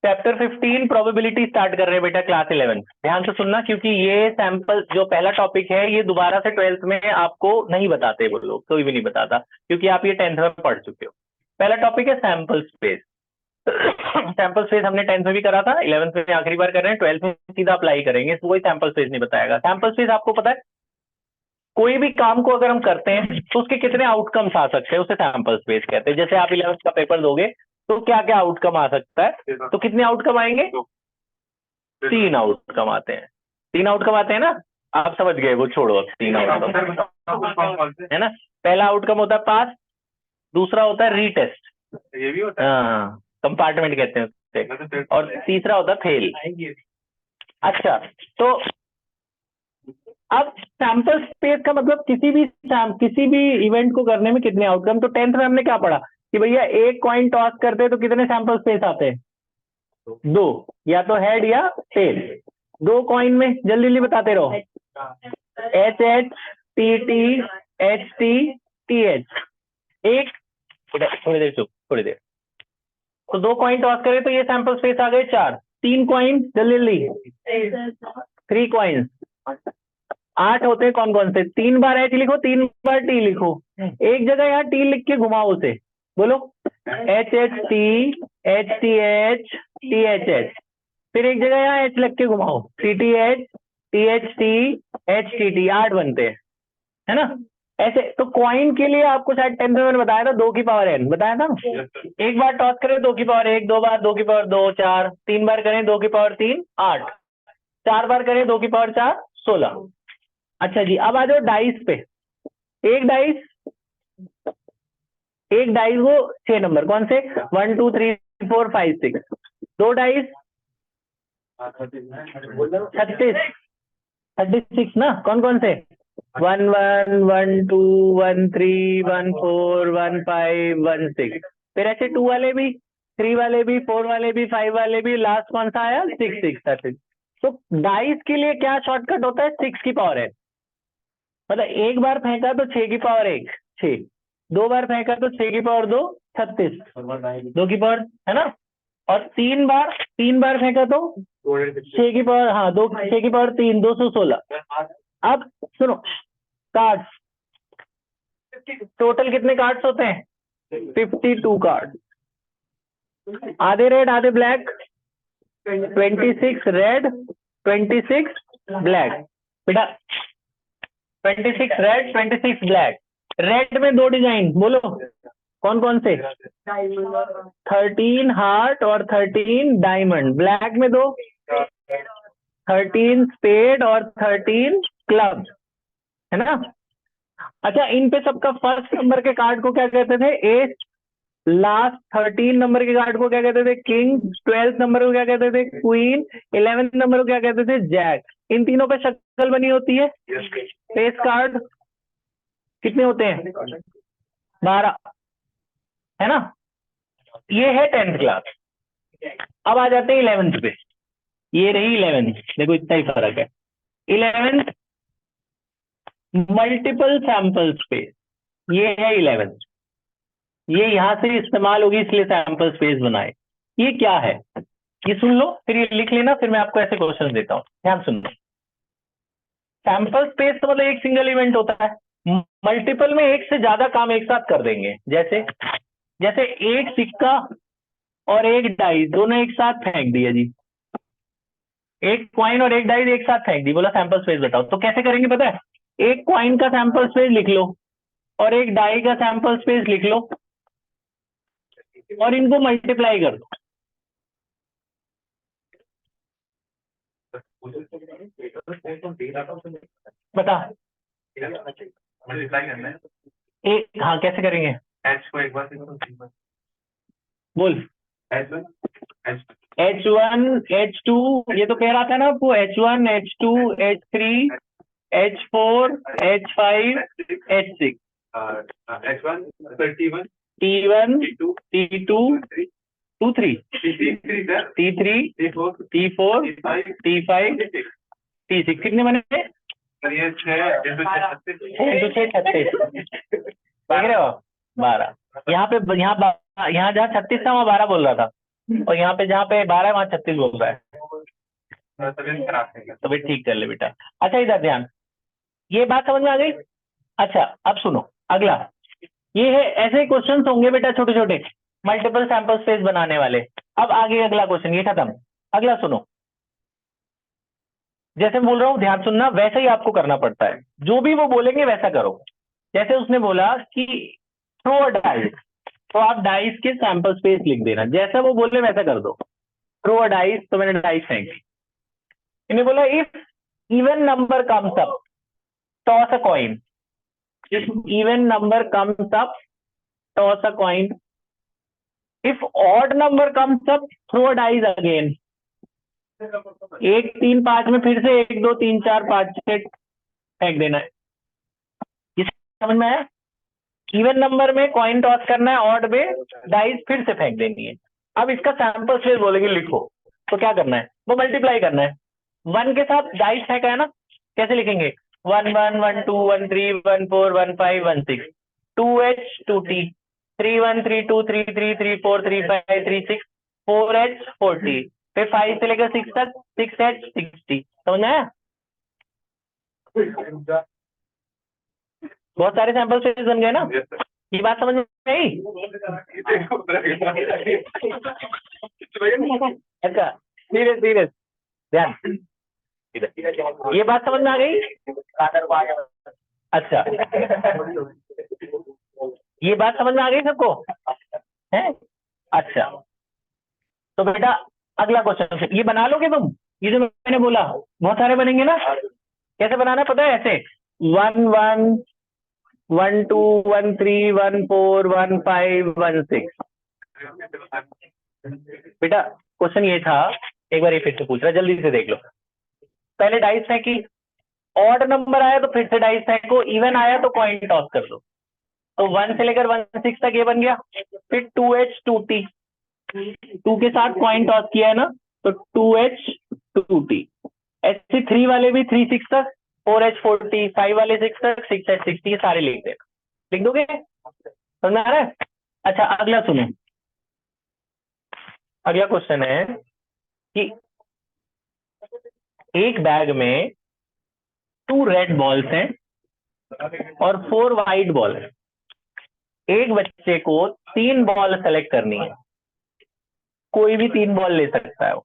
Chapter 15 probability start कर रहे हैं बेटा क्लास 11। ध्यान से सुनना, क्योंकि ये सैंपल जो पहला टॉपिक है ये दोबारा से 12th में आपको नहीं बताते वो लोग, कोई भी नहीं बताता, क्योंकि आप ये 10th में पढ़ चुके हो। पहला टॉपिक है सैंपल स्पेस। सैंपल स्पेस हमने 10th में भी करा था, 11th में आखिरी बार कर रहे हैं, 12th में सीधा अप्लाई करेंगे, तो वही सैंपल स्पेस नहीं बताएगा। सैंपल स्पेस आपको पता है, कोई भी काम को अगर हम करते हैं तो उसके कितने आउटकम्स आ सकते हैं, उसे सैंपल स्पेस कहते हैं। जैसे आप 11th का पेपर दोगे तो क्या क्या आउटकम आ सकता है, तो कितने आउटकम आएंगे? 3 आउटकम आते हैं। 3 आउटकम आते हैं ना, आप समझ गए, वो छोड़ो अब। 3 आउटकम है ना। पहला आउटकम होता है पास, दूसरा होता है रीटेस्ट, ये भी होता है, हाँ कंपार्टमेंट कहते हैं उससे, और तीसरा होता है फेल। अच्छा, तो अब सैंपल स्पेस का मतलब किसी भी इवेंट को करने में कितने आउटकम। तो 10th में हमने क्या पढ़ा कि भैया एक कॉइन टॉस करते हैं तो कितने सैंपल स्पेस आते हैं? 2, या तो हेड या टेल। 2 कॉइन में जल्दी जल्दी बताते रहो। H H T T H T T H. एक, थोड़ी देर चुप, थोड़ी देर। तो 2 कॉइन टॉस करें तो ये सैंपल स्पेस आ गए 4। 3 कॉइन जल्दी जल्दी, 3 कॉइन 8 होते हैं। कौन कौन से? 3 बार एच लिखो, 3 बार टी लिखो, एक जगह यहाँ टी लिख के घुमाओ उसे, बोलो H H T H T H H. फिर एक जगह यहाँ एच लिख के घुमाओ, टी टी एच टी 8 बनते हैं, है ना। ऐसे तो कॉइन के लिए आपको शायद 10th में बताया था 2 की पावर n बताया था। एक बार टॉस करें 2 की पावर 1, 2 बार 2 की पावर 2 4, 3 बार करें 2 की पावर 3 8, 4 बार करें 2 की पावर 4 16। अच्छा जी, अब आ जाओ डाइस पे। एक डाइस वो 6 नंबर, कौन से? 1 2 3 4 5 6। 2 डाइस 36 ना, कौन कौन से? 1 1 1 2 1 3 1 4 1 5 1 6। फिर ऐसे 2 वाले भी, 3 वाले भी, 4 वाले भी, 5 वाले भी, लास्ट कौन सा आया? 6 6 36। तो डाइस के लिए क्या शॉर्टकट होता है? 6 की पावर है, मतलब एक बार फेंका तो 6 की पावर 1 6, 2 बार फेंका तो 6 की पावर 2 36, 2 की पावर, है ना। और 3 बार फेंका तो 6 की पावर, हाँ 6 की पावर 3 216। अब सुनो, कार्ड्स टोटल कितने कार्ड्स होते हैं? 52 कार्ड। आधे रेड आधे ब्लैक, 26 रेड 26 ब्लैक। बेटा 26 रेड 26 ब्लैक। रेड में 2 डिजाइन बोलो, कौन कौन से? 13 हार्ट और 13 डायमंड। ब्लैक में 2, 13 स्पेड और 13 क्लब, है ना। अच्छा, इन पे सबका फर्स्ट नंबर के कार्ड को क्या कहते थे? एस। लास्ट 13 नंबर के कार्ड को क्या कहते थे? किंग। 12th नंबर को क्या कहते थे? क्वीन। 11th नंबर को क्या कहते थे? जैक। इन तीनों पे शक्ल बनी होती है। फेस कार्ड कितने होते हैं? 12, है ना। ये है 10th क्लास। अब आ जाते हैं 11th पे। ये रही 11th, देखो इतना ही फर्क है। 11th मल्टीपल सैंपल स्पेस, ये है 11th। ये यहां से इस्तेमाल होगी, इसलिए सैंपल स्पेस बनाए। ये क्या है ये सुन लो, फिर ये लिख लेना, फिर मैं आपको ऐसे क्वेश्चन देता हूं, ध्यान सुनना। सैंपल स्पेस तो मतलब एक सिंगल इवेंट होता है, मल्टीपल में एक से ज्यादा काम एक साथ कर देंगे। जैसे जैसे एक सिक्का और एक डाइस दोनों एक साथ फेंक दिया जी, एक क्वाइन और एक डाइस एक साथ फेंक दी, बोला सैंपल स्पेस बताओ। तो कैसे करेंगे पता है? एक क्वाइन का सैंपल स्पेस लिख लो और एक डाई का सैंपल स्पेस लिख लो और इनको मल्टीप्लाई कर दो। बता, मल्टीप्लाई करना है एक, हाँ कैसे करेंगे? एच को एक बार बोल, H1 H2, ये तो कह रहा था ना आपको, H1 H2 H3 H4 H5 H6, H1 T1 T2 T3 T3 T4 T5 T6। कितने बने? 36 देख रहे हो? 12। यहाँ पे यहाँ जहाँ 36 था वहाँ 12 बोल रहा था। और यहाँ पे जहाँ पे 12 वहां 36 बोल रहा है, तो भी ठीक कर ले बेटा। अच्छा इधर ध्यान, ये बात समझ में आ गई। अच्छा अब सुनो अगला, ये है ऐसे क्वेश्चन होंगे बेटा छोटे छोटे मल्टीपल सैंपल स्पेस बनाने वाले। अब आगे अगला क्वेश्चन, ये खत्म। अगला सुनो, जैसे मैं बोल रहा हूँ ध्यान सुनना, वैसे ही आपको करना पड़ता है, जो भी वो बोलेंगे वैसा करो। जैसे उसने बोला कि थ्रो अ डाइस, तो आप डाइस के सैंपल स्पेस लिख देना, जैसा वो बोले वैसा कर दो। थ्रो अ डाइस, तो मैंने डाइस फेंकी। इन्हें बोला if even number comes up toss a coin, if even number comes up toss a coin, if odd number comes up throw a dice again. 1 3 5 में फिर से 1 2 3 4 5 6 फेंक देना है। ये समझ में आया? इवन नंबर में कॉइन टॉस करना है, ऑड में डाइस फिर से फेंक देनी है। अब इसका सैंपल स्पेस बोलेंगे लिखो, तो क्या करना है, वो मल्टीप्लाई करना है। 1 के साथ डाइस फेंका है ना, कैसे लिखेंगे, 1 1 1 2 1 3 1 4 1 5 1 6, 2h 2t, 3 1 3 2 3 3 3 4 3 5 3 6, 4h 4t, फिर 5 से लेकर 6 तक 6h 60। समझ में आया? बहुत सारे सैंपल स्पेस बन गए ना, ये बात समझ में आई? अच्छा सीरियस सीरियस ध्यान, ये बात समझ में आ गई? अच्छा ये बात समझ में आ गई सबको है? अच्छा तो बेटा अगला क्वेश्चन ये बना लोगे तुम, ये जो मैंने बोला बहुत सारे बनेंगे ना। कैसे बनाना है पता है? ऐसे 1 1 1 2 1 3 1 4 1 5 1 6। बेटा क्वेश्चन ये था, एक बार ये फिर से पूछ रहा, जल्दी से देख लो। पहले डाइस फेंकी, ऑड नंबर आया तो फिर से डाइस फेंको, इवन आया तो कॉइन टॉस कर दो। तो 1 से लेकर 1 6 तक ये बन गया। फिर 2h 2t, 2 के साथ कॉइन टॉस किया है ना, तो 2h 2t। ऐसे 3 वाले भी 3 6 तक, 4h 40, 5 वाले 6 तक 6h 60, सारे लिख देना। लिख दोगे? समझ आ रहा है? अच्छा अगला सुनो, अगला क्वेश्चन है कि एक बैग में 2 रेड बॉल्स हैं और 4 व्हाइट बॉल है। एक बच्चे को 3 बॉल सेलेक्ट करनी है, कोई भी 3 बॉल ले सकता है वो।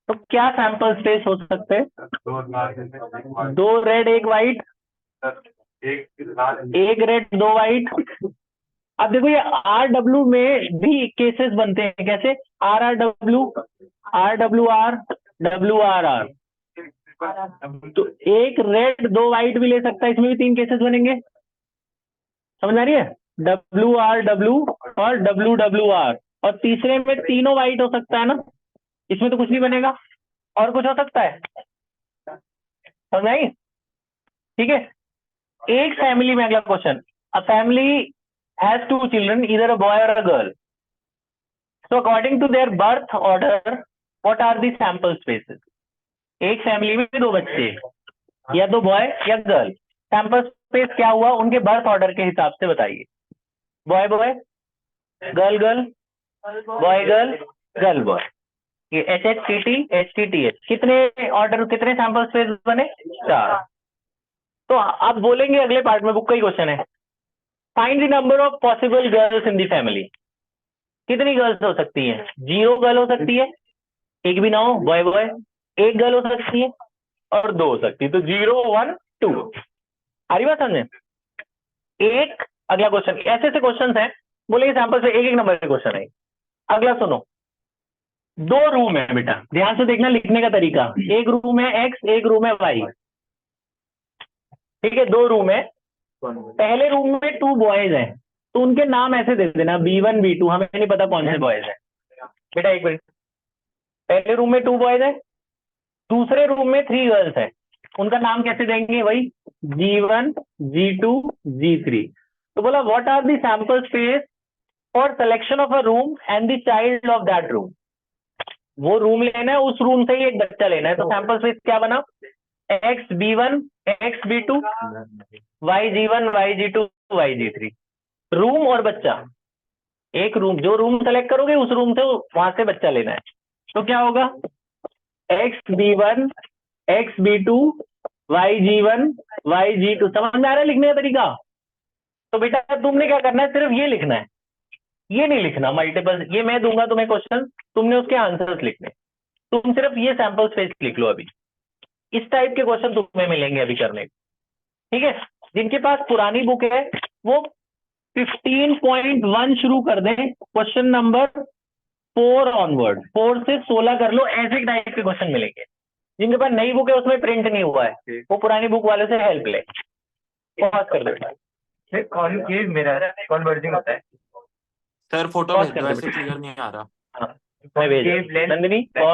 तो क्या सैंपल स्पेस हो सकते हैं? 2 रेड 1 व्हाइट, 1 रेड 2 व्हाइट। अब देखो ये आर डब्ल्यू में भी केसेस बनते हैं, कैसे? R R W, R W R, W R R. तो एक रेड 2 व्हाइट भी ले सकता है, इसमें भी 3 केसेस बनेंगे। समझ आ रही है? डब्ल्यू आर डब्ल्यू और डब्ल्यू डब्ल्यू आर, और तीसरे में तीनों व्हाइट हो सकता है ना, इसमें तो कुछ नहीं बनेगा। और कुछ हो सकता है? समझ आई? ठीक है, एक फैमिली में, अगला question, a family has 2 children, either a boy और a girl. So according to their birth order what are the sample spaces? एक फैमिली में 2 बच्चे, या 2 बॉय या गर्ल, सैंपल स्पेस क्या हुआ उनके बर्थ ऑर्डर के हिसाब से बताइए। Boy boy, girl girl, boy girl, girl boy. ये H H T T H T T H, कितने ऑर्डर, कितने सैंपल स्पेस बने? 4। तो आप बोलेंगे अगले पार्ट में, बुक का ही क्वेश्चन है, find the number of possible girls in the family. कितनी गर्ल्स हो सकती हैं? 0 गर्ल हो सकती है, एक भी ना हो, बॉय बॉय। 1 गर्ल हो सकती है और 2 हो सकती है, तो 0 1 2। आ रही बात समझे? एक, अगला क्वेश्चन, ऐसे ऐसे क्वेश्चन हैं, बोलेंगे सैंपल से एक एक नंबर के क्वेश्चन है। अगला सुनो, 2 रूम है बेटा, ध्यान से देखना लिखने का तरीका। एक रूम है एक्स, एक रूम है वाई। ठीक है, 2 रूम है। पहले रूम में 2 बॉयज हैं, तो उनके नाम ऐसे दे देना, B1 B2, हमें नहीं पता कौन से बॉयज हैं। बेटा एक मिनट, पहले रूम में 2 बॉयज हैं, दूसरे रूम में 3 गर्ल्स हैं, उनका नाम कैसे देंगे? वही G1 G2 G3। तो बोला what are the sample space for selection of a room and the child of that room. वो रूम लेना है, उस रूम से ही एक बच्चा लेना है, तो सैंपल स्पेस क्या बना? X B1 x B2 YG1 YG2 YG3, room और बच्चा। एक रूम, जो रूम सेलेक्ट करोगे उस रूम से वहां से बच्चा लेना है। तो क्या होगा, XB1 XB2 YG1 YG2। समझ में आ रहा है लिखने का तरीका? तो बेटा तुमने क्या करना है, सिर्फ ये लिखना है, ये नहीं लिखना मल्टीपल। ये मैं दूंगा तुम्हें क्वेश्चन, तुमने उसके आंसर्स लिखने। तुम सिर्फ ये सैंपल स्पेस लिख लो अभी। इस टाइप के क्वेश्चन तुम्हें मिलेंगे अभी करने को, ठीक है? जिनके पास पुरानी बुक है वो 15.1 शुरू कर दें, क्वेश्चन नंबर 4 ऑनवर्ड, 4 से 16 कर लो, ऐसे टाइप के क्वेश्चन मिलेंगे। जिनके पास नई बुक है उसमें प्रिंट नहीं हुआ है, वो पुरानी बुक वाले से हेल्प ले। पॉज कर दो बेटा, कौन ये मेरा कौन वर्जिंग होता है? सर फोटो पॉज भेज कर दो, दो ऐसे बेटा। क्लियर नहीं आ रहा। हाँ मैं भेज रहा हूँ। नंदिनी